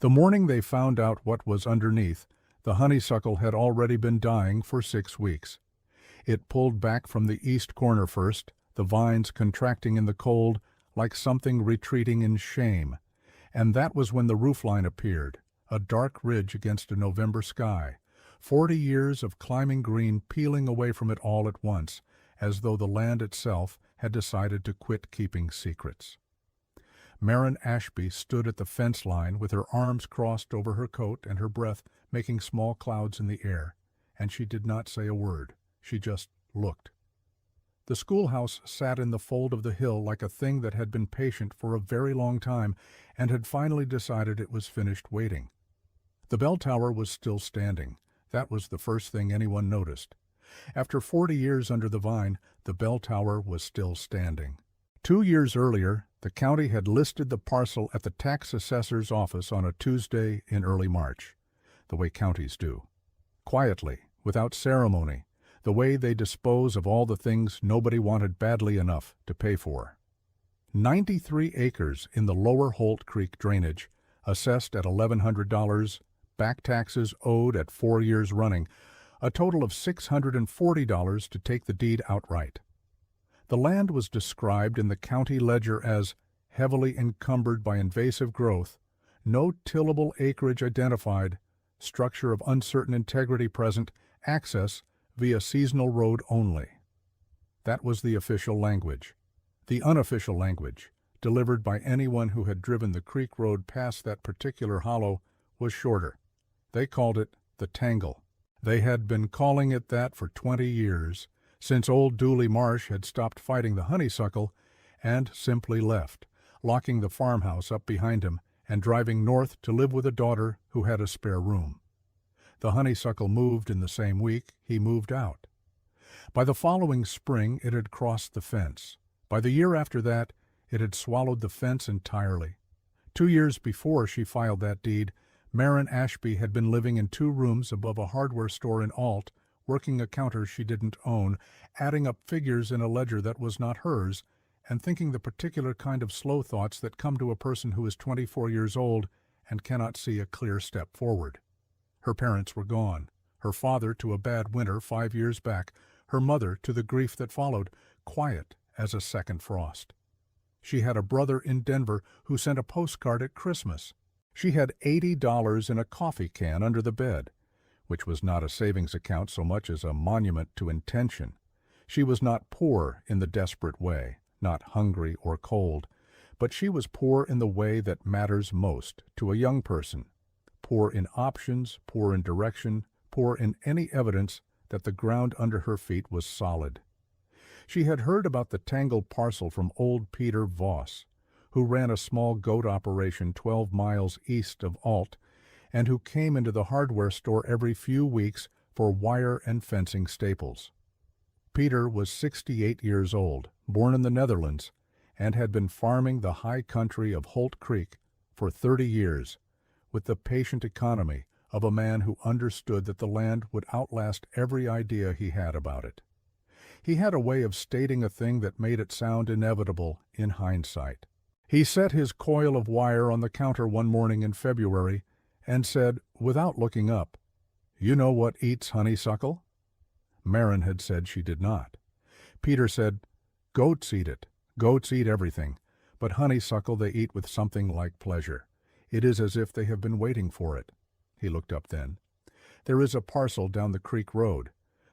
The morning they found out what was underneath, the honeysuckle had already been dying for 6 weeks. It pulled back from the east corner first, the vines contracting in the cold like something retreating in shame. And that was when the roofline appeared, a dark ridge against a November sky, 40 years of climbing green peeling away from it all at once, as though the land itself had decided to quit keeping secrets. Marin Ashby stood at the fence line with her arms crossed over her coat and her breath making small clouds in the air, and she did not say a word. She just looked. The schoolhouse sat in the fold of the hill like a thing that had been patient for a very long time and had finally decided it was finished waiting. The bell tower was still standing. That was the first thing anyone noticed. After 40 years under the vine, the bell tower was still standing. 2 years earlier, the county had listed the parcel at the tax assessor's office on a Tuesday in early March, the way counties do. Quietly, without ceremony, the way they dispose of all the things nobody wanted badly enough to pay for. 93 acres in the lower Holt Creek drainage, assessed at $1,100, back taxes owed at 4 years running, a total of $640 to take the deed outright. The land was described in the county ledger as heavily encumbered by invasive growth, no tillable acreage identified, structure of uncertain integrity present, access via seasonal road only. That was the official language. The unofficial language, delivered by anyone who had driven the creek road past that particular hollow, was shorter. They called it the Tangle. They had been calling it that for 20 years, since old Dooley Marsh had stopped fighting the honeysuckle and simply left, locking the farmhouse up behind him and driving north to live with a daughter who had a spare room. The honeysuckle moved in the same week he moved out. By the following spring it had crossed the fence. By the year after that, it had swallowed the fence entirely. 2 years before she filed that deed, Marin Ashby had been living in 2 rooms above a hardware store in Alt, working a counter she didn't own, adding up figures in a ledger that was not hers, and thinking the particular kind of slow thoughts that come to a person who is 24 years old and cannot see a clear step forward. Her parents were gone, her father to a bad winter 5 years back, her mother to the grief that followed, quiet as a second frost. She had a brother in Denver who sent a postcard at Christmas. She had $80 in a coffee can under the bed, which was not a savings account so much as a monument to intention. She was not poor in the desperate way, not hungry or cold, but she was poor in the way that matters most to a young person, poor in options, poor in direction, poor in any evidence that the ground under her feet was solid. She had heard about the Tangle parcel from old Peter Voss, who ran a small goat operation 12 miles east of Alt, and who came into the hardware store every few weeks for wire and fencing staples. Peter was 68 years old, born in the Netherlands, and had been farming the high country of Holt Creek for 30 years, with the patient economy of a man who understood that the land would outlast every idea he had about it. He had a way of stating a thing that made it sound inevitable in hindsight. He set his coil of wire on the counter one morning in February and said, without looking up, "You know what eats honeysuckle?" Marin had said she did not. Peter said, "Goats eat it. Goats eat everything. But honeysuckle they eat with something like pleasure. It is as if they have been waiting for it." He looked up then. "There is a parcel down the creek road.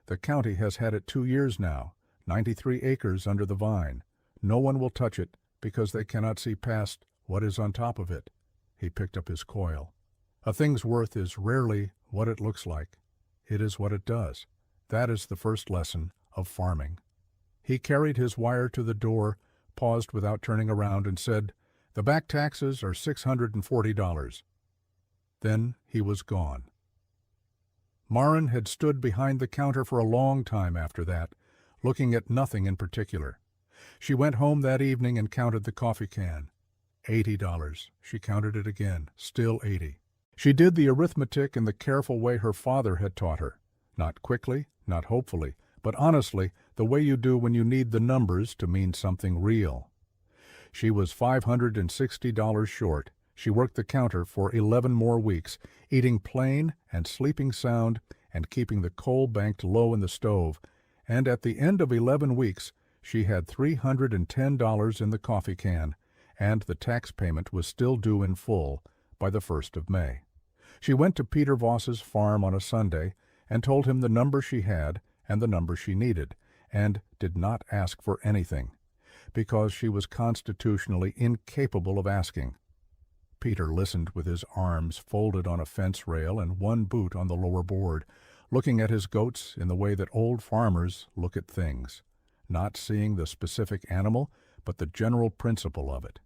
The county has had it 2 years now, 93 acres under the vine. No one will touch it because they cannot see past what is on top of it." He picked up his coil. "A thing's worth is rarely what it looks like. It is what it does. That is the first lesson of farming." He carried his wire to the door, paused without turning around, and said, "The back taxes are $640. Then he was gone. Marin had stood behind the counter for a long time after that, looking at nothing in particular. She went home that evening and counted the coffee can. $80. She counted it again, still 80. She did the arithmetic in the careful way her father had taught her. Not quickly, not hopefully, but honestly, the way you do when you need the numbers to mean something real. She was $560 short. She worked the counter for 11 more weeks, eating plain and sleeping sound and keeping the coal banked low in the stove, and at the end of 11 weeks she had $310 in the coffee can, and the tax payment was still due in full by the 1st of May. She went to Peter Voss's farm on a Sunday and told him the number she had and the number she needed, and did not ask for anything, because she was constitutionally incapable of asking. Peter listened with his arms folded on a fence rail and one boot on the lower board, looking at his goats in the way that old farmers look at things, not seeing the specific animal, but the general principle of it.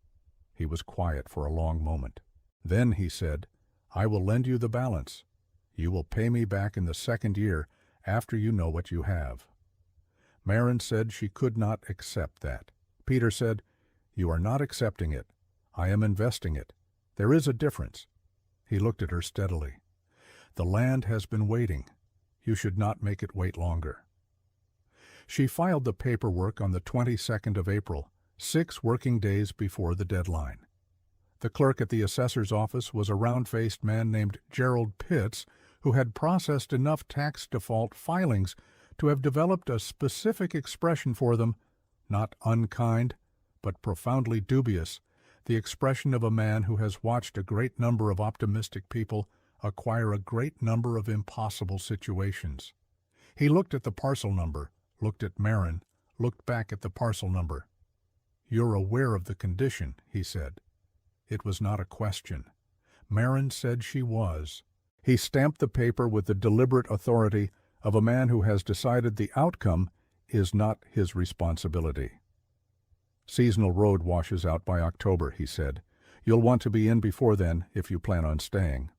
He was quiet for a long moment. Then he said, "I will lend you the balance. You will pay me back in the 2nd year after you know what you have." Marin said she could not accept that. Peter said, "You are not accepting it. I am investing it. There is a difference." He looked at her steadily. "The land has been waiting. You should not make it wait longer." She filed the paperwork on the 22nd of April, 6 working days before the deadline. The clerk at the assessor's office was a round-faced man named Gerald Pitts, who had processed enough tax default filings to have developed a specific expression for them, not unkind, but profoundly dubious, the expression of a man who has watched a great number of optimistic people acquire a great number of impossible situations. He looked at the parcel number, looked at Marin, looked back at the parcel number. "You're aware of the condition," he said. It was not a question. Marin said she was. He stamped the paper with the deliberate authority of a man who has decided the outcome is not his responsibility. "Seasonal road washes out by October," he said. "You'll want to be in before then if you plan on staying."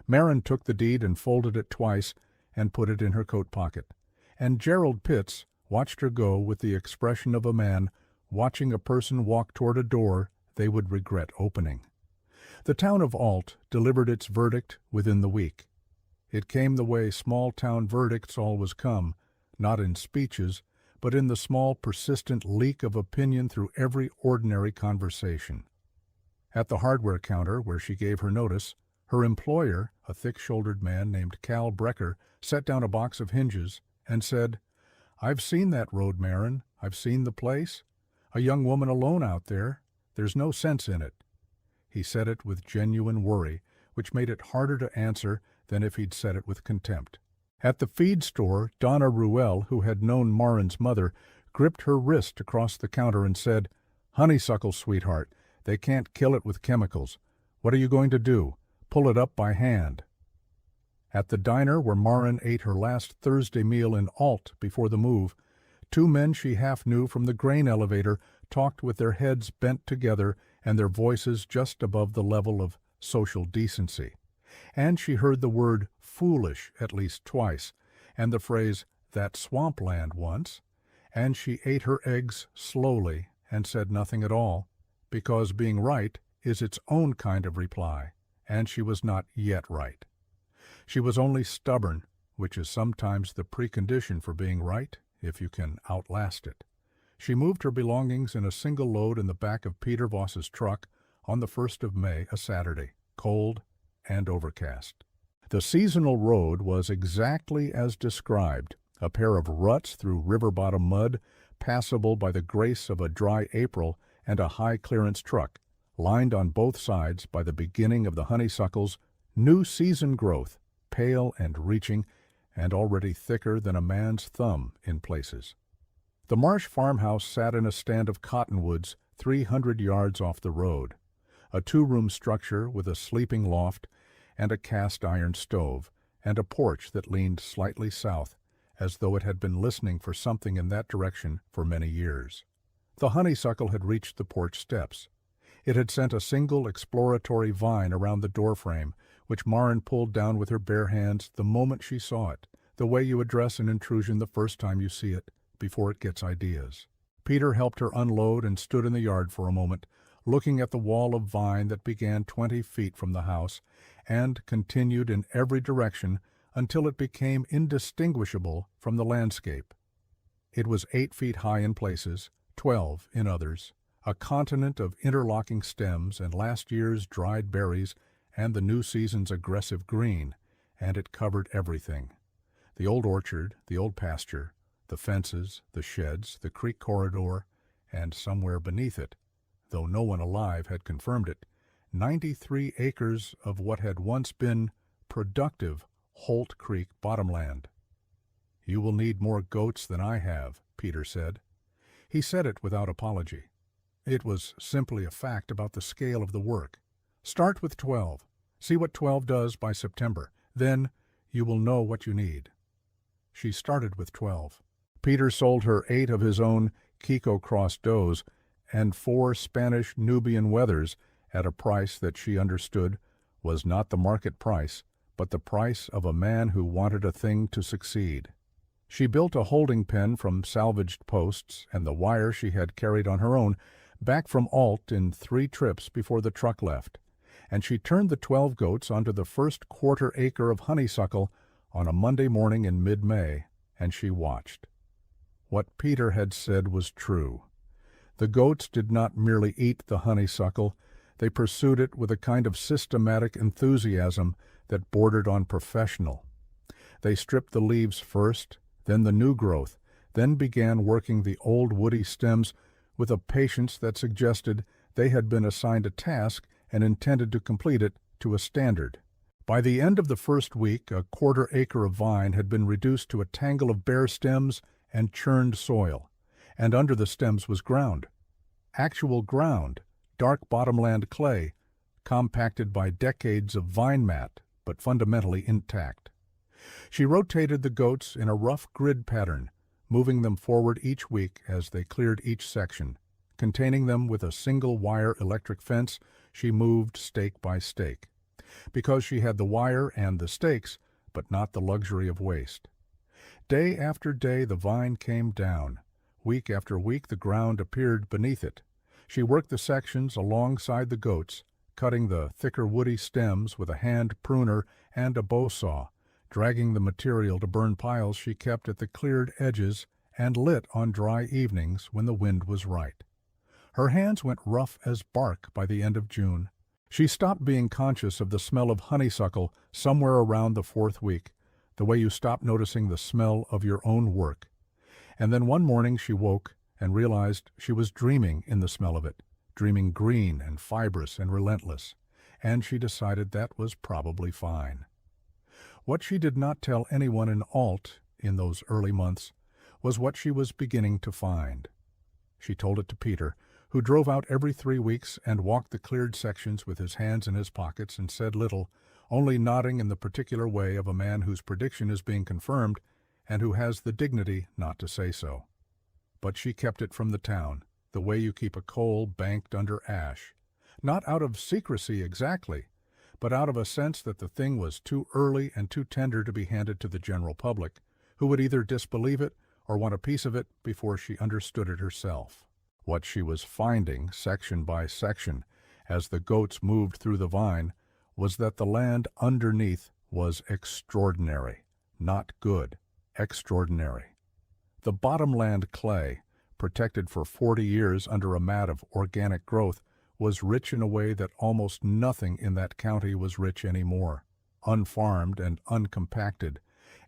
Marin took the deed and folded it twice and put it in her coat pocket, and Gerald Pitts watched her go with the expression of a man watching a person walk toward a door they would regret opening. The town of Alt delivered its verdict within the week. It came the way small-town verdicts always come, not in speeches, but in the small, persistent leak of opinion through every ordinary conversation. At the hardware counter where she gave her notice, her employer, a thick-shouldered man named Cal Brecker, set down a box of hinges and said, "I've seen that road, Marin. I've seen the place. A young woman alone out there. There's no sense in it." He said it with genuine worry, which made it harder to answer than if he'd said it with contempt. At the feed store, Donna Ruel, who had known Marin's mother, gripped her wrist across the counter and said, "Honeysuckle, sweetheart. They can't kill it with chemicals. What are you going to do? Pull it up by hand." At the diner where Marin ate her last Thursday meal in Alt before the move, 2 men she half knew from the grain elevator talked with their heads bent together and their voices just above the level of social decency. And she heard the word "foolish" at least twice, and the phrase "that swampland once," and she ate her eggs slowly and said nothing at all, because being right is its own kind of reply, and she was not yet right. She was only stubborn, which is sometimes the precondition for being right, if you can outlast it. She moved her belongings in a single load in the back of Peter Voss's truck on the 1st of May, a Saturday, cold and overcast. The seasonal road was exactly as described, a pair of ruts through river-bottom mud, passable by the grace of a dry April and a high-clearance truck, lined on both sides by the beginning of the honeysuckle's new season growth, pale and reaching, and already thicker than a man's thumb in places. The Marsh farmhouse sat in a stand of cottonwoods 300 yards off the road, a 2-room structure with a sleeping loft and a cast-iron stove, and a porch that leaned slightly south, as though it had been listening for something in that direction for many years. The honeysuckle had reached the porch steps. It had sent a single exploratory vine around the doorframe, which Marin pulled down with her bare hands the moment she saw it, the way you address an intrusion the first time you see it, before it gets ideas. Peter helped her unload and stood in the yard for a moment, looking at the wall of vine that began 20 feet from the house and continued in every direction until it became indistinguishable from the landscape. It was 8 feet high in places, 12 in others, a continent of interlocking stems and last year's dried berries and the new season's aggressive green, and it covered everything. The old orchard, the old pasture, the fences, the sheds, the creek corridor, and somewhere beneath it, though no one alive had confirmed it, 93 acres of what had once been productive Holt Creek bottomland. "You will need more goats than I have," Peter said. He said it without apology. It was simply a fact about the scale of the work. Start with 12. See what 12 does by September. Then you will know what you need. She started with 12. Peter sold her 8 of his own Kiko Cross does and 4 Spanish Nubian wethers at a price that she understood was not the market price, but the price of a man who wanted a thing to succeed. She built a holding pen from salvaged posts and the wire she had carried on her own back from Alt in 3 trips before the truck left, and she turned the 12 goats onto the first quarter-acre of honeysuckle on a Monday morning in mid-May, and she watched. What Peter had said was true. The goats did not merely eat the honeysuckle, they pursued it with a kind of systematic enthusiasm that bordered on professional. They stripped the leaves first, then the new growth, then began working the old woody stems with a patience that suggested they had been assigned a task and intended to complete it to a standard. By the end of the first week, a quarter-acre of vine had been reduced to a tangle of bare stems and churned soil, and under the stems was ground. Actual ground, dark bottomland clay, compacted by decades of vine mat, but fundamentally intact. She rotated the goats in a rough grid pattern, moving them forward each week as they cleared each section. Containing them with a single-wire electric fence, she moved stake by stake, because she had the wire and the stakes, but not the luxury of waste. Day after day the vine came down. Week after week the ground appeared beneath it. She worked the sections alongside the goats, cutting the thicker woody stems with a hand pruner and a bow saw, dragging the material to burn piles she kept at the cleared edges and lit on dry evenings when the wind was right. Her hands went rough as bark by the end of June. She stopped being conscious of the smell of honeysuckle somewhere around the 4th week, the way you stop noticing the smell of your own work. And then one morning she woke and realized she was dreaming in the smell of it, dreaming green and fibrous and relentless, and she decided that was probably fine. What she did not tell anyone in Alt in those early months was what she was beginning to find. She told it to Peter, who drove out every 3 weeks and walked the cleared sections with his hands in his pockets and said little, only nodding in the particular way of a man whose prediction is being confirmed and who has the dignity not to say so. But she kept it from the town, the way you keep a coal banked under ash, not out of secrecy exactly, but out of a sense that the thing was too early and too tender to be handed to the general public, who would either disbelieve it or want a piece of it before she understood it herself. What she was finding, section by section, as the goats moved through the vine, was that the land underneath was extraordinary, not good, extraordinary. The bottomland clay, protected for 40 years under a mat of organic growth, was rich in a way that almost nothing in that county was rich anymore, unfarmed and uncompacted,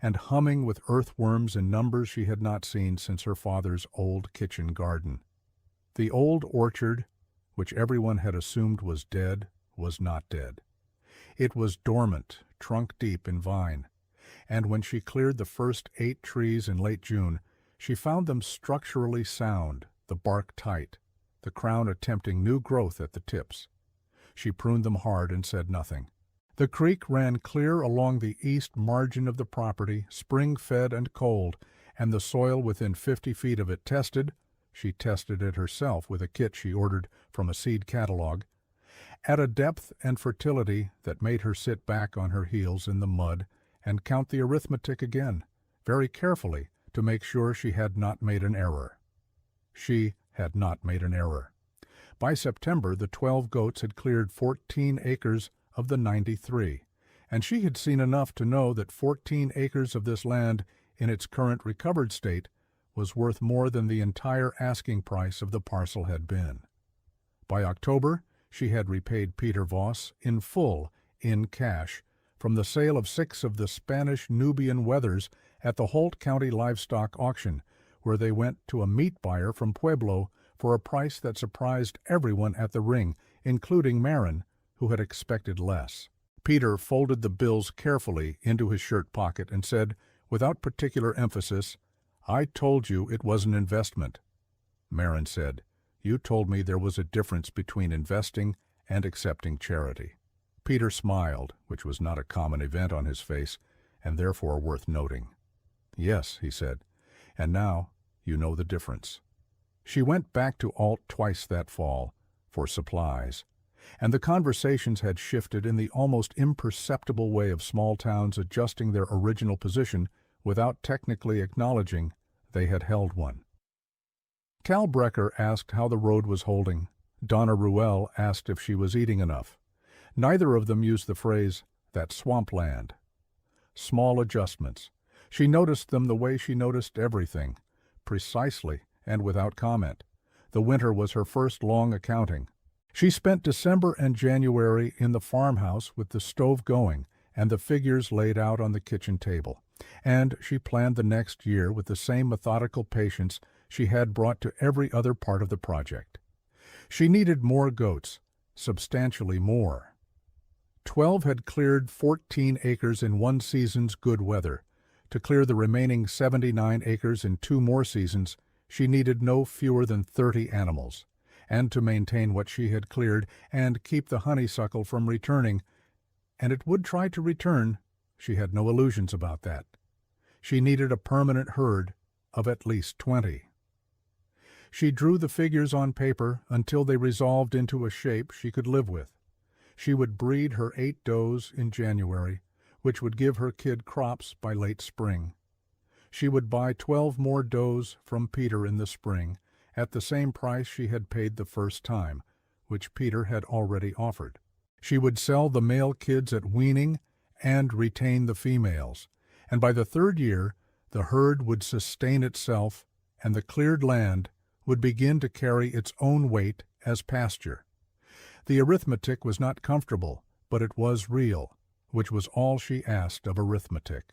and humming with earthworms in numbers she had not seen since her father's old kitchen garden. The old orchard, which everyone had assumed was dead, was not dead. It was dormant, trunk-deep in vine, and when she cleared the first 8 trees in late June, she found them structurally sound, the bark tight, the crown attempting new growth at the tips. She pruned them hard and said nothing. The creek ran clear along the east margin of the property, spring-fed and cold, and the soil within 50 feet of it tested, she tested it herself with a kit she ordered from a seed catalog, at a depth and fertility that made her sit back on her heels in the mud and count the arithmetic again, very carefully, to make sure she had not made an error. She had not made an error. By September, the 12 goats had cleared 14 acres of the 93, and she had seen enough to know that 14 acres of this land in its current recovered state was worth more than the entire asking price of the parcel had been. By October, she had repaid Peter Voss in full, in cash, from the sale of 6 of the Spanish Nubian wethers at the Holt County Livestock Auction, where they went to a meat buyer from Pueblo for a price that surprised everyone at the ring, including Marin, who had expected less. Peter folded the bills carefully into his shirt pocket and said, without particular emphasis, "I told you it was an investment." Marin said, "You told me there was a difference between investing and accepting charity." Peter smiled, which was not a common event on his face, and therefore worth noting. "Yes," he said, "and now you know the difference." She went back to Alt twice that fall, for supplies, and the conversations had shifted in the almost imperceptible way of small towns adjusting their original position without technically acknowledging they had held one. Cal Brecker asked how the road was holding. Donna Ruelle asked if she was eating enough. Neither of them used the phrase, "that swampland." Small adjustments. She noticed them the way she noticed everything, precisely and without comment. The winter was her first long accounting. She spent December and January in the farmhouse with the stove going and the figures laid out on the kitchen table, and she planned the next year with the same methodical patience she had brought to every other part of the project. She needed more goats, substantially more. 12 had cleared 14 acres in one season's good weather. To clear the remaining 79 acres in 2 more seasons, she needed no fewer than 30 animals. And to maintain what she had cleared and keep the honeysuckle from returning, and it would try to return, she had no illusions about that. She needed a permanent herd of at least 20. She drew the figures on paper until they resolved into a shape she could live with. She would breed her 8 does in January, which would give her kid crops by late spring. She would buy 12 more does from Peter in the spring, at the same price she had paid the first time, which Peter had already offered. She would sell the male kids at weaning and retain the females, and by the 3rd year the herd would sustain itself and the cleared land would begin to carry its own weight as pasture. The arithmetic was not comfortable, but it was real, which was all she asked of arithmetic.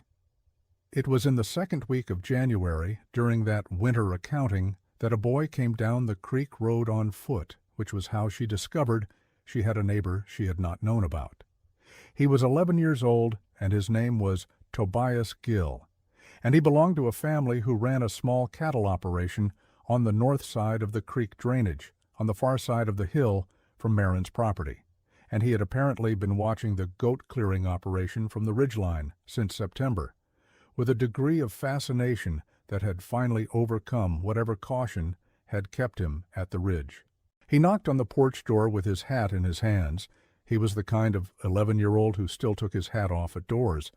It was in the 2nd week of January, during that winter accounting, that a boy came down the creek road on foot, which was how she discovered she had a neighbor she had not known about. He was 11 years old, and his name was Tobias Gill, and he belonged to a family who ran a small cattle operation on the north side of the creek drainage, on the far side of the hill from Marin's property, and he had apparently been watching the goat-clearing operation from the ridgeline since September, with a degree of fascination that had finally overcome whatever caution had kept him at the ridge. He knocked on the porch door with his hat in his hands. He was the kind of 11-year-old who still took his hat off at doors,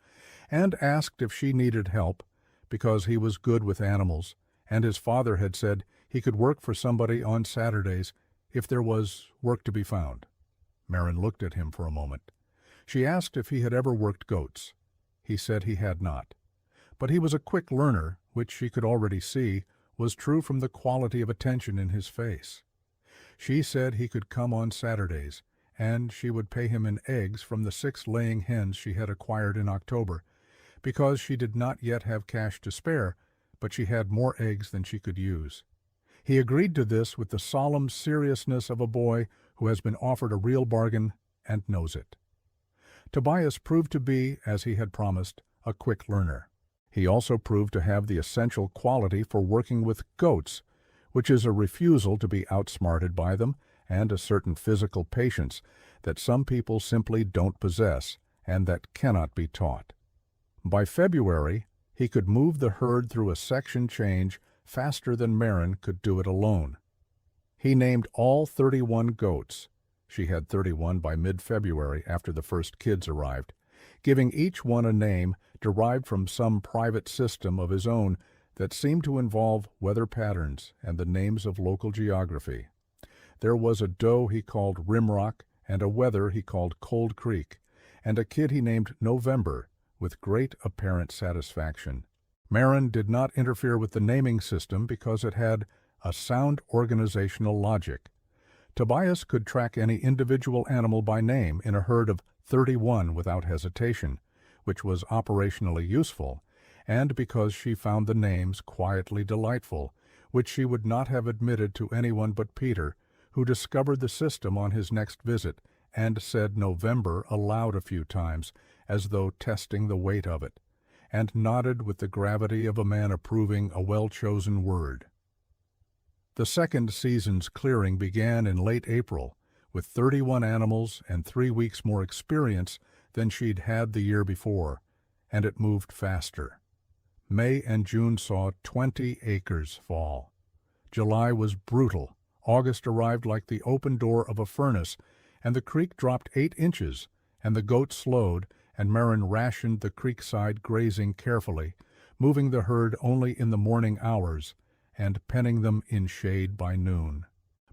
and asked if she needed help, because he was good with animals, and his father had said he could work for somebody on Saturdays if there was work to be found. Marin looked at him for a moment. She asked if he had ever worked goats. He said he had not. But he was a quick learner, which she could already see was true from the quality of attention in his face. She said he could come on Saturdays, and she would pay him in eggs from the 6 laying hens she had acquired in October, because she did not yet have cash to spare, but she had more eggs than she could use. He agreed to this with the solemn seriousness of a boy who has been offered a real bargain and knows it. Tobias proved to be, as he had promised, a quick learner. He also proved to have the essential quality for working with goats, which is a refusal to be outsmarted by them and a certain physical patience that some people simply don't possess and that cannot be taught. By February, he could move the herd through a section change faster than Marin could do it alone. He named all 31 goats. She had 31 by mid-February after the first kids arrived, giving each one a name derived from some private system of his own that seemed to involve weather patterns and the names of local geography. There was a doe he called Rimrock and a wether he called Cold Creek, and a kid he named November, with great apparent satisfaction. Marin did not interfere with the naming system because it had a sound organizational logic. Tobias could track any individual animal by name in a herd of 31 without hesitation, which was operationally useful, and because she found the names quietly delightful, which she would not have admitted to anyone but Peter, who discovered the system on his next visit and said November aloud a few times, as though testing the weight of it, and nodded with the gravity of a man approving a well-chosen word. The second season's clearing began in late April, with 31 animals and 3 weeks more experience than she'd had the year before, and it moved faster. May and June saw 20 acres fall. July was brutal. August arrived like the open door of a furnace, and the creek dropped 8 inches, and the goats slowed, and Marin rationed the creekside grazing carefully, moving the herd only in the morning hours, and penning them in shade by noon.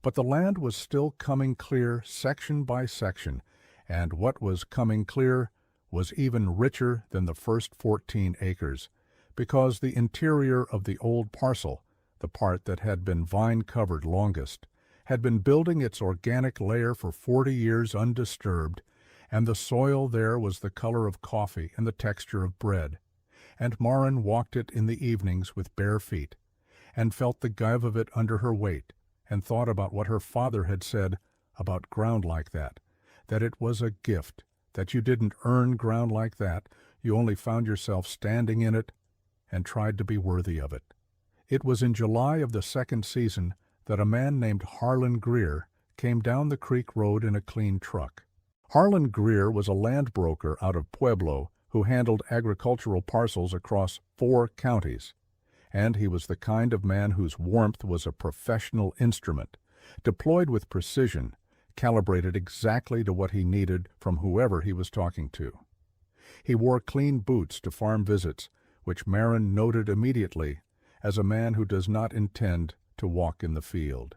But the land was still coming clear section by section, and what was coming clear was even richer than the first 14 acres, because the interior of the old parcel, the part that had been vine-covered longest, had been building its organic layer for 40 years undisturbed, and the soil there was the color of coffee and the texture of bread, and Marin walked it in the evenings with bare feet, and felt the give of it under her weight, and thought about what her father had said about ground like that it was a gift, that you didn't earn ground like that, you only found yourself standing in it and tried to be worthy of it. It was in July of the second season that a man named Harlan Greer came down the creek road in a clean truck. Harlan Greer was a land broker out of Pueblo who handled agricultural parcels across 4 counties, and he was the kind of man whose warmth was a professional instrument, deployed with precision, calibrated exactly to what he needed from whoever he was talking to. He wore clean boots to farm visits, which Marin noted immediately as a man who does not intend to walk in the field.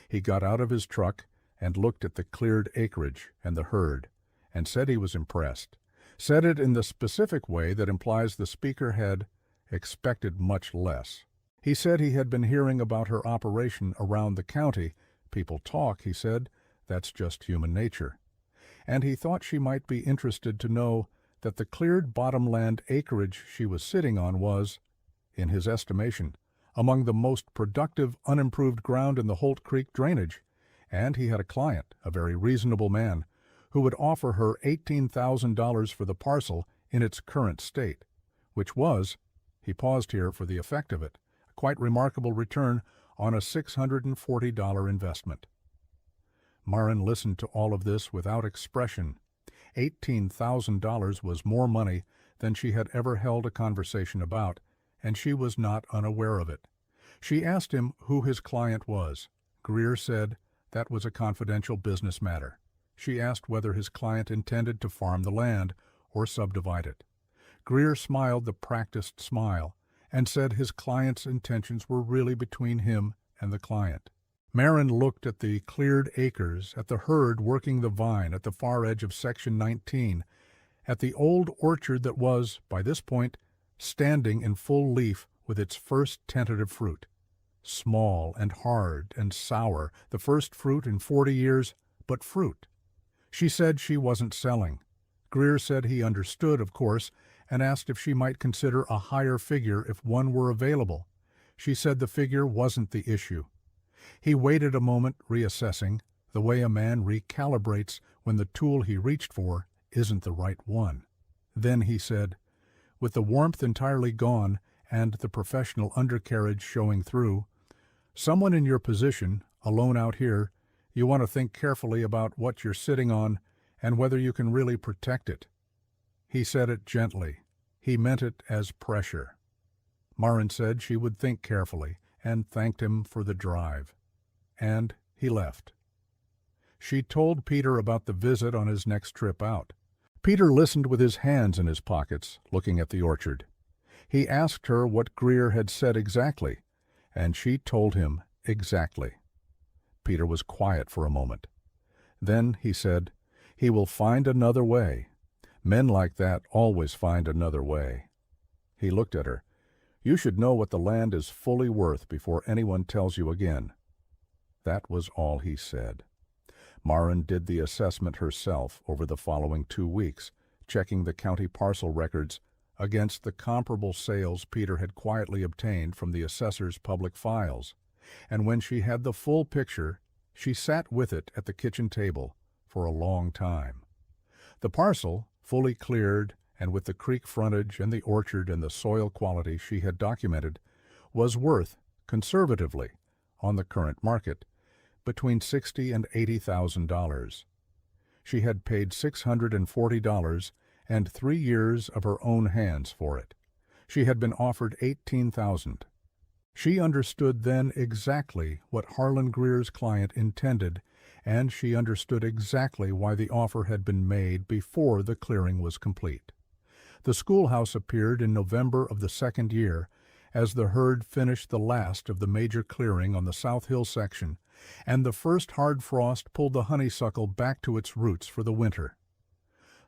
He got out of his truck and looked at the cleared acreage and the herd, and said he was impressed, said it in the specific way that implies the speaker had expected much less. He said he had been hearing about her operation around the county. People talk, he said, that's just human nature. And he thought she might be interested to know that the cleared bottomland acreage she was sitting on was, in his estimation, among the most productive unimproved ground in the Holt Creek drainage, and he had a client, a very reasonable man, who would offer her $18,000 for the parcel in its current state, which was, he paused here for the effect of it, a quite remarkable return on a $640 investment. Marin listened to all of this without expression. $18,000 was more money than she had ever held a conversation about, and she was not unaware of it. She asked him who his client was. Greer said that was a confidential business matter. She asked whether his client intended to farm the land or subdivide it. Greer smiled the practiced smile and said his client's intentions were really between him and the client. Marin looked at the cleared acres, at the herd working the vine at the far edge of Section 19, at the old orchard that was, by this point, standing in full leaf with its first tentative fruit. Small and hard and sour, the first fruit in 40 years, but fruit. She said she wasn't selling. Greer said he understood, of course, and asked if she might consider a higher figure if one were available. She said the figure wasn't the issue. He waited a moment, reassessing, the way a man recalibrates when the tool he reached for isn't the right one. Then he said, with the warmth entirely gone and the professional undercarriage showing through, "Someone in your position, alone out here, you want to think carefully about what you're sitting on and whether you can really protect it." He said it gently. He meant it as pressure. Marin said she would think carefully and thanked him for the drive. And he left. She told Peter about the visit on his next trip out. Peter listened with his hands in his pockets, looking at the orchard. He asked her what Greer had said exactly, and she told him exactly. Peter was quiet for a moment. Then he said, "He will find another way. Men like that always find another way." He looked at her. "You should know what the land is fully worth before anyone tells you again." That was all he said. Marin did the assessment herself over the following 2 weeks, checking the county parcel records against the comparable sales Peter had quietly obtained from the assessor's public files. And when she had the full picture, she sat with it at the kitchen table for a long time. The parcel, fully cleared and with the creek frontage and the orchard and the soil quality she had documented, was worth, conservatively, on the current market, between $60,000 and $80,000. She had paid $640 and 3 years of her own hands for it. She had been offered $18,000. She understood then exactly what Harlan Greer's client intended, and she understood exactly why the offer had been made before the clearing was complete. The schoolhouse appeared in November of the second year, as the herd finished the last of the major clearing on the South Hill section, and the first hard frost pulled the honeysuckle back to its roots for the winter.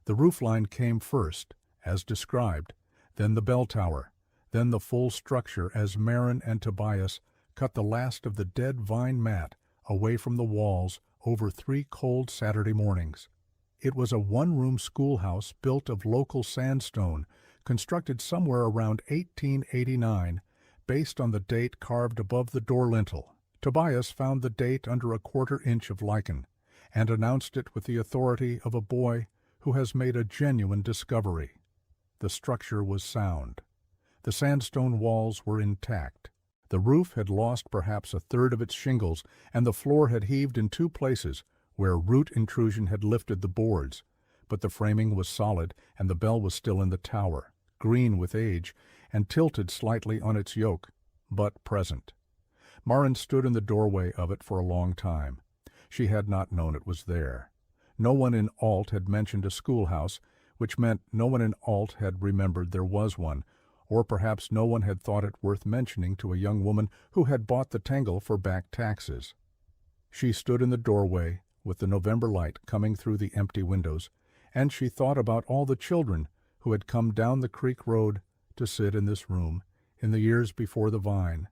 The roofline came first, as described, then the bell tower, then the full structure as Marin and Tobias cut the last of the dead vine mat away from the walls over 3 cold Saturday mornings. It was a one-room schoolhouse built of local sandstone, constructed somewhere around 1889, based on the date carved above the door lintel. Tobias found the date under a 1/4 inch of lichen, and announced it with the authority of a boy who has made a genuine discovery. The structure was sound. The sandstone walls were intact. The roof had lost perhaps 1/3 of its shingles, and the floor had heaved in 2 places where root intrusion had lifted the boards, but the framing was solid, and the bell was still in the tower, green with age, and tilted slightly on its yoke, but present. Marin stood in the doorway of it for a long time. She had not known it was there. No one in Alt had mentioned a schoolhouse, which meant no one in Alt had remembered there was one, or perhaps no one had thought it worth mentioning to a young woman who had bought the tangle for back taxes. She stood in the doorway, with the November light coming through the empty windows, and she thought about all the children who had come down the creek road to sit in this room in the years before the vine,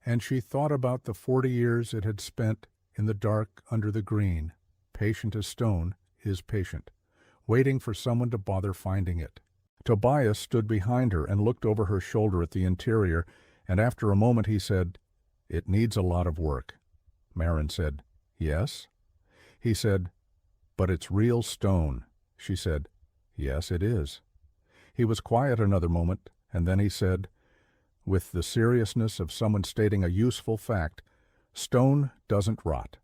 and she thought about the 40 years it had spent in the dark under the green, patient as stone is patient, waiting for someone to bother finding it. Tobias stood behind her and looked over her shoulder at the interior, and after a moment he said, "It needs a lot of work." Marin said, "Yes?" He said, "But it's real stone." She said, "Yes, it is." He was quiet another moment, and then he said, with the seriousness of someone stating a useful fact, "Stone doesn't rot."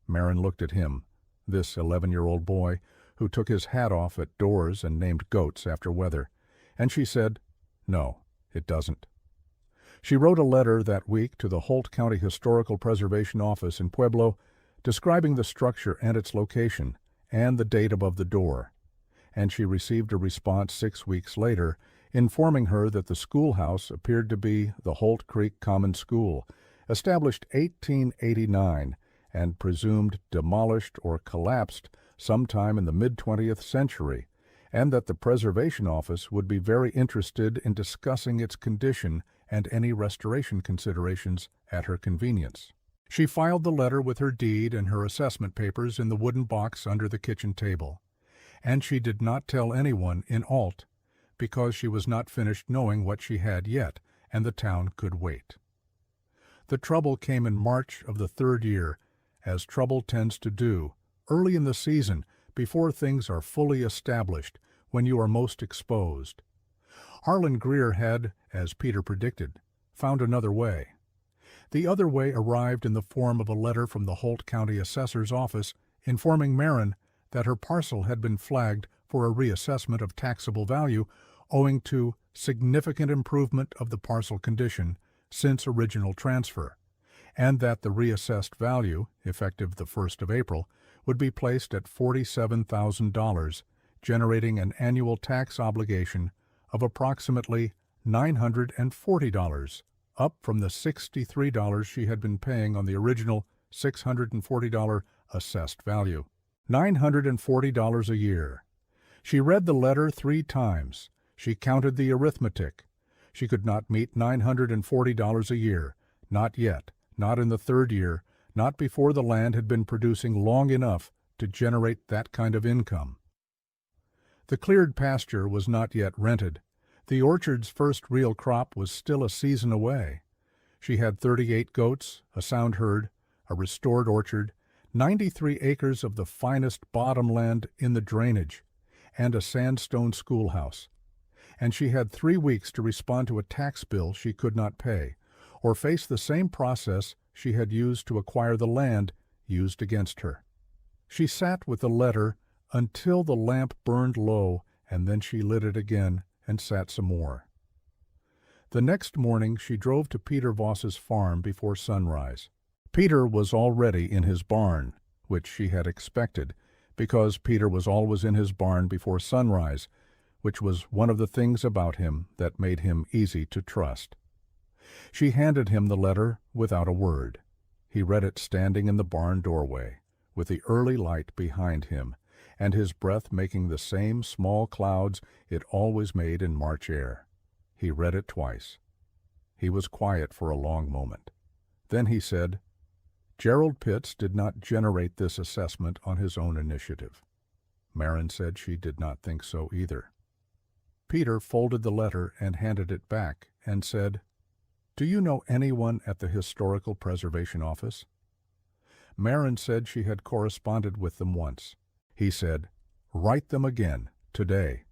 Marin looked at him, this 11-year-old boy, who took his hat off at doors and named goats after weather, and she said, "No, it doesn't." She wrote a letter that week to the Holt County Historical Preservation Office in Pueblo, describing the structure and its location, and the date above the door, and she received a response 6 weeks later, informing her that the schoolhouse appeared to be the Holt Creek Common School, established 1889, and presumed demolished or collapsed sometime in the mid-20th century, and that the Preservation Office would be very interested in discussing its condition and any restoration considerations at her convenience. She filed the letter with her deed and her assessment papers in the wooden box under the kitchen table, and she did not tell anyone in Alt, because she was not finished knowing what she had yet, and the town could wait. The trouble came in March of the 3rd year, as trouble tends to do, early in the season, before things are fully established, when you are most exposed. Harlan Greer had, as Peter predicted, found another way. The other way arrived in the form of a letter from the Holt County Assessor's Office informing Marin that her parcel had been flagged for a reassessment of taxable value owing to significant improvement of the parcel condition since original transfer, and that the reassessed value, effective the 1st of April, would be placed at $47,000, generating an annual tax obligation of approximately $940, up from the $63 she had been paying on the original $640 assessed value. $940 a year. She read the letter 3 times. She counted the arithmetic. She could not meet $940 a year, not yet, not in the 3rd year, not before the land had been producing long enough to generate that kind of income. The cleared pasture was not yet rented. The orchard's first real crop was still a season away. She had 38 goats, a sound herd, a restored orchard, 93 acres of the finest bottomland in the drainage, and a sandstone schoolhouse. And she had 3 weeks to respond to a tax bill she could not pay, or face the same process she had used to acquire the land used against her. She sat with the letter until the lamp burned low, and then she lit it again and sat some more. The next morning she drove to Peter Voss's farm before sunrise. Peter was already in his barn, which she had expected, because Peter was always in his barn before sunrise, which was one of the things about him that made him easy to trust. She handed him the letter without a word. He read it standing in the barn doorway, with the early light behind him, and his breath making the same small clouds it always made in March air. He read it twice. He was quiet for a long moment. Then he said, "Gerald Pitts did not generate this assessment on his own initiative." Marin said she did not think so either. Peter folded the letter and handed it back and said, "Do you know anyone at the Historical Preservation Office?" Marin said she had corresponded with them once. He said, "Write them again, today.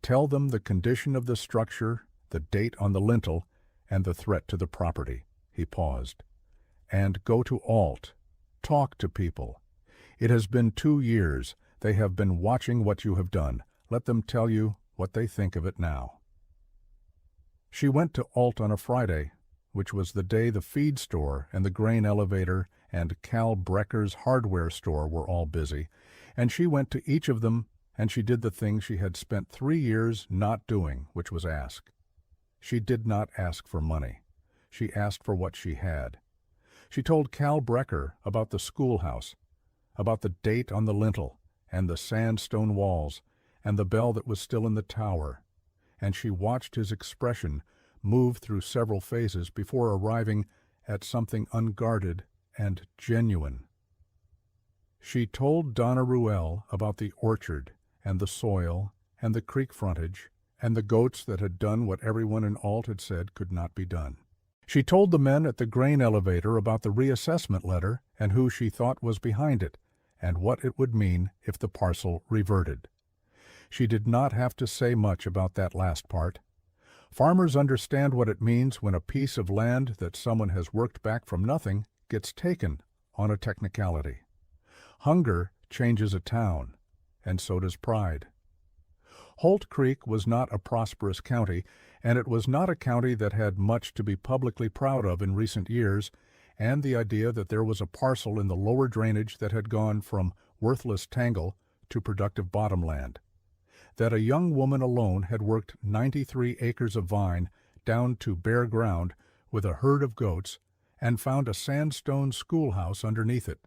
Tell them the condition of the structure, the date on the lintel, and the threat to the property." He paused. "And go to Alt. Talk to people. It has been 2 years. They have been watching what you have done. Let them tell you what they think of it now." She went to Alt on a Friday, which was the day the feed store and the grain elevator and Cal Brecker's hardware store were all busy, and she went to each of them, and she did the thing she had spent 3 years not doing, which was ask. She did not ask for money. She asked for what she had. She told Cal Brecker about the schoolhouse, about the date on the lintel, and the sandstone walls, and the bell that was still in the tower, and she watched his expression move through several phases before arriving at something unguarded and genuine. She told Donna Ruelle about the orchard, and the soil, and the creek frontage, and the goats that had done what everyone in Alt had said could not be done. She told the men at the grain elevator about the reassessment letter and who she thought was behind it, and what it would mean if the parcel reverted. She did not have to say much about that last part. Farmers understand what it means when a piece of land that someone has worked back from nothing gets taken on a technicality. Hunger changes a town, and so does pride. Holt Creek was not a prosperous county, and it was not a county that had much to be publicly proud of in recent years, and the idea that there was a parcel in the lower drainage that had gone from worthless tangle to productive bottomland. That a young woman alone had worked 93 acres of vine down to bare ground with a herd of goats and found a sandstone schoolhouse underneath it.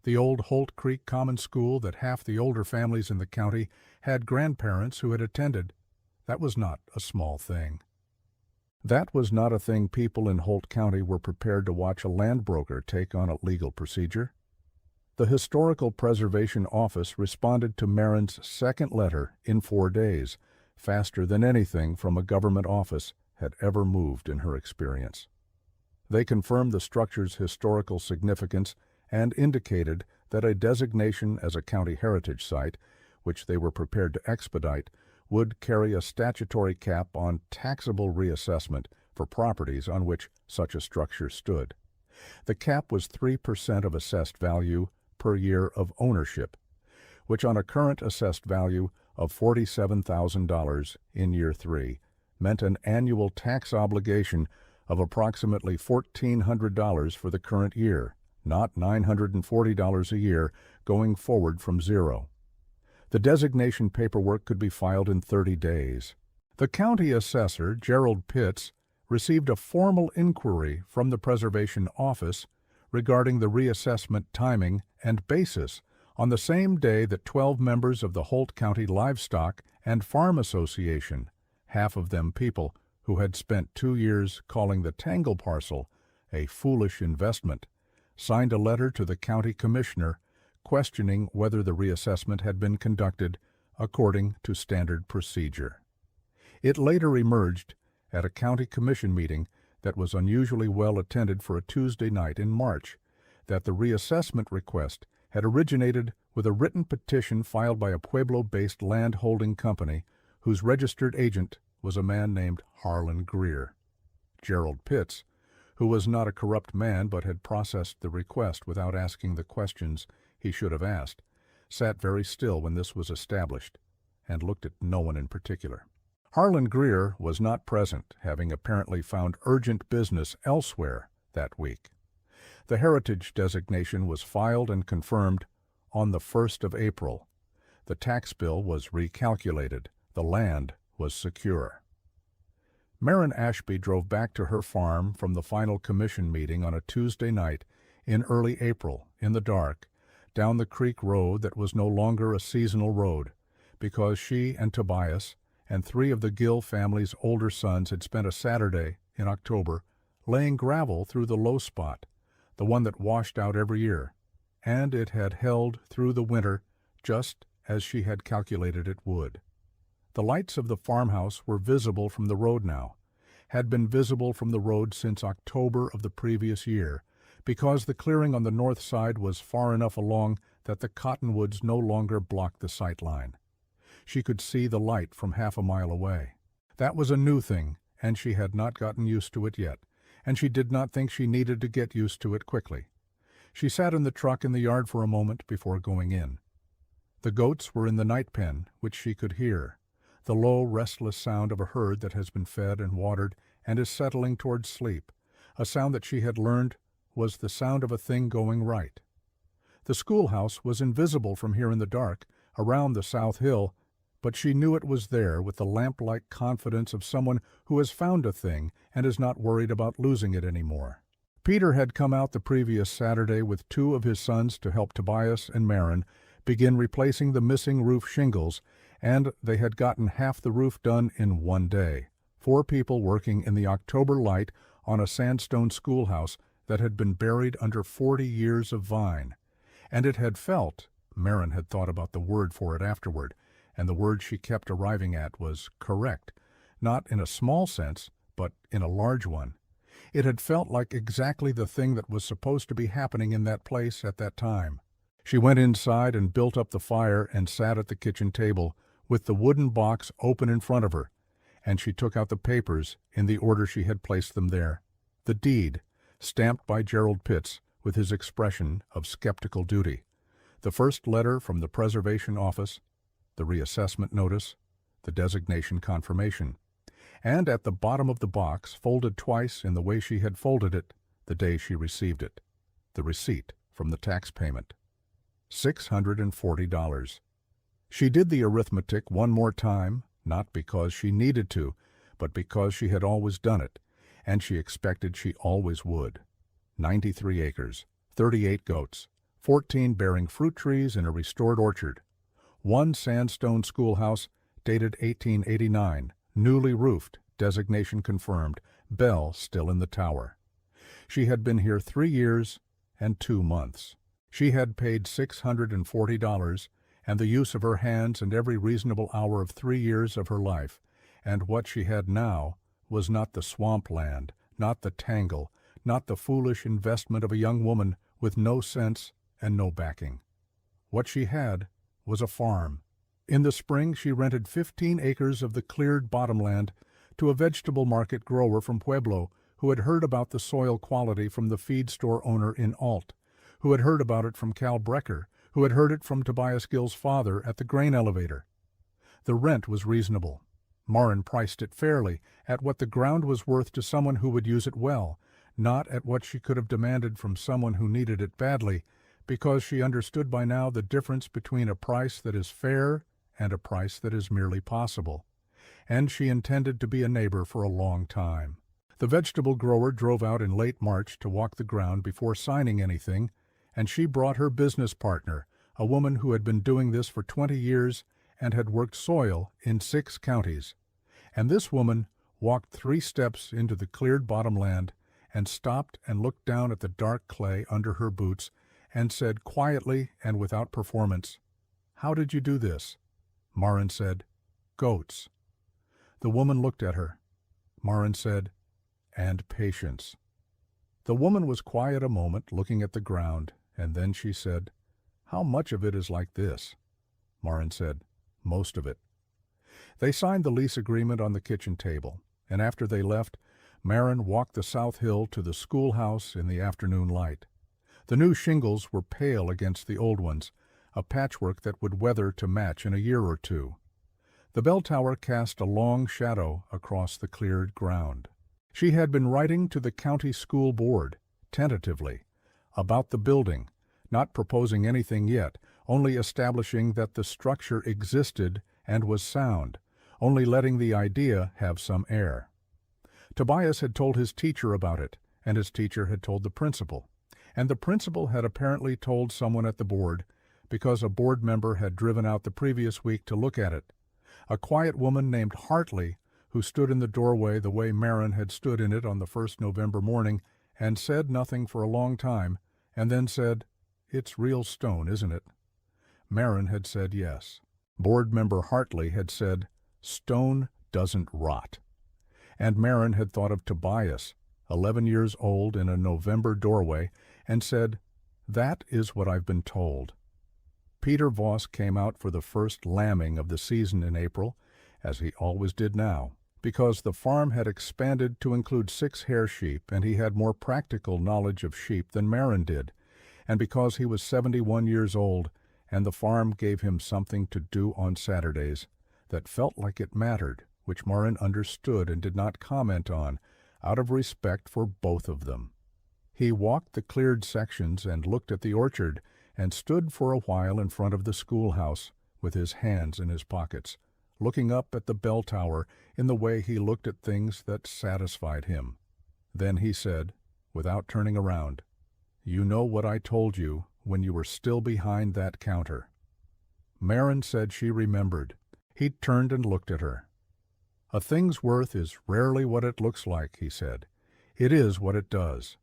The old Holt Creek Common School that half the older families in the county had grandparents who had attended. That was not a small thing. That was not a thing people in Holt County were prepared to watch a land broker take on a legal procedure. The Historical Preservation Office responded to Marin's second letter in 4 days, faster than anything from a government office had ever moved in her experience. They confirmed the structure's historical significance and indicated that a designation as a county heritage site, which they were prepared to expedite, would carry a statutory cap on taxable reassessment for properties on which such a structure stood. The cap was 3% of assessed value per year of ownership, which on a current assessed value of $47,000 in year 3 meant an annual tax obligation of approximately $1,400 for the current year, not $940 a year going forward from zero. The designation paperwork could be filed in 30 days. The county assessor, Gerald Pitts, received a formal inquiry from the Preservation Office regarding the reassessment timing and basis on the same day that 12 members of the Holt County Livestock and Farm Association, half of them people who had spent 2 years calling the Tangle parcel a foolish investment, signed a letter to the county commissioner questioning whether the reassessment had been conducted according to standard procedure. It later emerged at a county commission meeting that was unusually well attended for a Tuesday night in March that the reassessment request had originated with a written petition filed by a Pueblo-based land-holding company whose registered agent was a man named Harlan Greer. Gerald Pitts, who was not a corrupt man but had processed the request without asking the questions he should have asked, sat very still when this was established and looked at no one in particular. Harlan Greer was not present, having apparently found urgent business elsewhere that week. The heritage designation was filed and confirmed on the 1st of April. The tax bill was recalculated. The land was secure. Maren Ashby drove back to her farm from the final commission meeting on a Tuesday night in early April, in the dark, down the creek road that was no longer a seasonal road, because she and Tobias and 3 of the Gill family's older sons had spent a Saturday in October laying gravel through the low spot, the one that washed out every year, and it had held through the winter just as she had calculated it would. The lights of the farmhouse were visible from the road now, had been visible from the road since October of the previous year, because the clearing on the north side was far enough along that the cottonwoods no longer blocked the sight line. She could see the light from half a mile away. That was a new thing, and she had not gotten used to it yet, and she did not think she needed to get used to it quickly. She sat in the truck in the yard for a moment before going in. The goats were in the night pen, which she could hear, the low, restless sound of a herd that has been fed and watered and is settling towards sleep, a sound that she had learned was the sound of a thing going right. The schoolhouse was invisible from here in the dark, around the south hill, but she knew it was there with the lamp-like confidence of someone who has found a thing and is not worried about losing it anymore. Peter had come out the previous Saturday with 2 of his sons to help Tobias and Maren begin replacing the missing roof shingles, and they had gotten half the roof done in one day. 4 people working in the October light on a sandstone schoolhouse that had been buried under 40 years of vine. And it had felt, Maren had thought about the word for it afterward, and the word she kept arriving at was correct, not in a small sense, but in a large one. It had felt like exactly the thing that was supposed to be happening in that place at that time. She went inside and built up the fire and sat at the kitchen table with the wooden box open in front of her, and she took out the papers in the order she had placed them there. The deed, stamped by Gerald Pitts with his expression of skeptical duty. The first letter from the preservation office, the reassessment notice, the designation confirmation, and at the bottom of the box, folded twice in the way she had folded it the day she received it, the receipt from the tax payment. $640. She did the arithmetic one more time, not because she needed to, but because she had always done it, and she expected she always would. 93 acres, 38 goats, 14 bearing fruit trees in a restored orchard, 1 sandstone schoolhouse dated 1889, newly roofed, designation confirmed, bell still in the tower. She had been here 3 years and 2 months. She had paid $640 and the use of her hands and every reasonable hour of 3 years of her life, and what she had now was not the swamp land, not the tangle, not the foolish investment of a young woman with no sense and no backing. What she had was a farm. In the spring she rented 15 acres of the cleared bottomland to a vegetable market grower from Pueblo who had heard about the soil quality from the feed store owner in Alt, who had heard about it from Cal Brecker, who had heard it from Tobias Gill's father at the grain elevator. The rent was reasonable. Maren priced it fairly, at what the ground was worth to someone who would use it well, not at what she could have demanded from someone who needed it badly, because she understood by now the difference between a price that is fair and a price that is merely possible. And she intended to be a neighbor for a long time. The vegetable grower drove out in late March to walk the ground before signing anything, and she brought her business partner, a woman who had been doing this for 20 years and had worked soil in 6 counties. And this woman walked 3 steps into the cleared bottomland and stopped and looked down at the dark clay under her boots and said quietly and without performance, "How did you do this?" Maren said, "Goats." The woman looked at her. Maren said, "And patience." The woman was quiet a moment, looking at the ground, and then she said, "How much of it is like this?" Maren said, "Most of it." They signed the lease agreement on the kitchen table, and after they left, Maren walked the south hill to the schoolhouse in the afternoon light. The new shingles were pale against the old ones, a patchwork that would weather to match in a year or two. The bell tower cast a long shadow across the cleared ground. She had been writing to the county school board, tentatively, about the building, not proposing anything yet, only establishing that the structure existed and was sound, only letting the idea have some air. Tobias had told his teacher about it, and his teacher had told the principal, and the principal had apparently told someone at the board, because a board member had driven out the previous week to look at it. A quiet woman named Hartley, who stood in the doorway the way Maren had stood in it on the first November morning, and said nothing for a long time, and then said, "It's real stone, isn't it?" Maren had said yes. Board member Hartley had said, "Stone doesn't rot." And Maren had thought of Tobias, 11 years old in a November doorway, and said, "That is what I've been told." Peter Voss came out for the first lambing of the season in April, as he always did now, because the farm had expanded to include 6 hair sheep, and he had more practical knowledge of sheep than Maren did, and because he was 71 years old, and the farm gave him something to do on Saturdays that felt like it mattered, which Maren understood and did not comment on, out of respect for both of them. He walked the cleared sections and looked at the orchard, and stood for a while in front of the schoolhouse, with his hands in his pockets, looking up at the bell tower in the way he looked at things that satisfied him. Then he said, without turning around, "You know what I told you when you were still behind that counter." Maren said she remembered. He turned and looked at her. "A thing's worth is rarely what it looks like," he said. "It is what it does."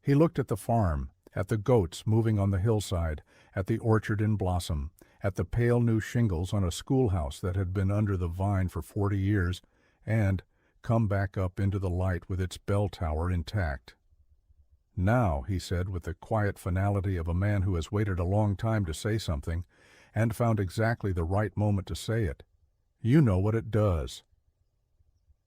He looked at the farm, at the goats moving on the hillside, at the orchard in blossom, at the pale new shingles on a schoolhouse that had been under the vine for 40 years, and come back up into the light with its bell tower intact. "Now," he said with the quiet finality of a man who has waited a long time to say something, and found exactly the right moment to say it, "you know what it does."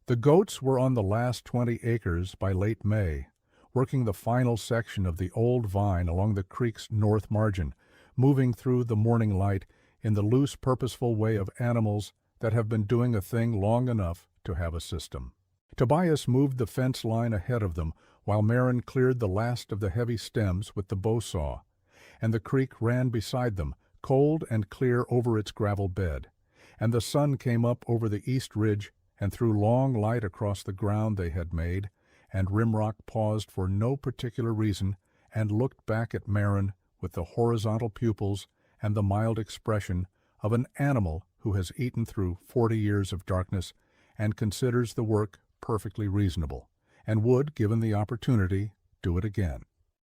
The goats were on the last 20 acres by late May, working the final section of the old vine along the creek's north margin, moving through the morning light in the loose, purposeful way of animals that have been doing a thing long enough to have a system. Tobias moved the fence line ahead of them, while Maren cleared the last of the heavy stems with the bow saw, and the creek ran beside them, cold and clear over its gravel bed, and the sun came up over the east ridge and threw long light across the ground they had made, and Rimrock paused for no particular reason and looked back at Maren with the horizontal pupils and the mild expression of an animal who has eaten through 40 years of darkness and considers the work perfectly reasonable, and would, given the opportunity, do it again.